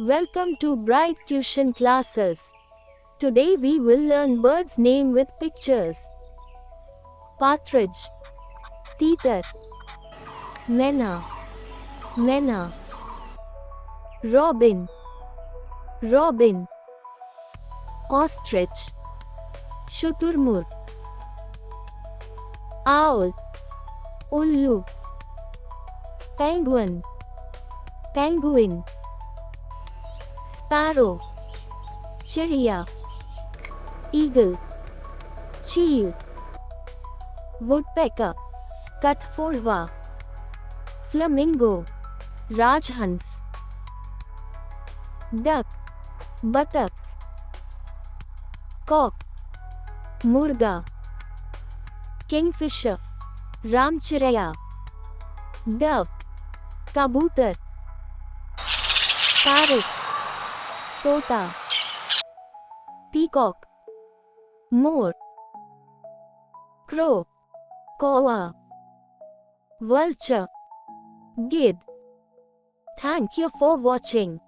Welcome to Bright Tuition Classes. Today we will learn birds' name with pictures. Partridge, Teeter, Mena, Mena. Robin, Robin. Ostrich, Shuturmur. Owl, Ullu. Penguin, Penguin. Sparrow, Chidiya. Eagle, Chil. Woodpecker, Katforva. Flamingo, Rajhans. Duck, Buttock. Cock, Murga. Kingfisher, Ramchiraya. Dove, Kabutar. Parrot, Tota. Peacock, Moor. Crow, Koa. Vulture, Gid. Thank you for watching.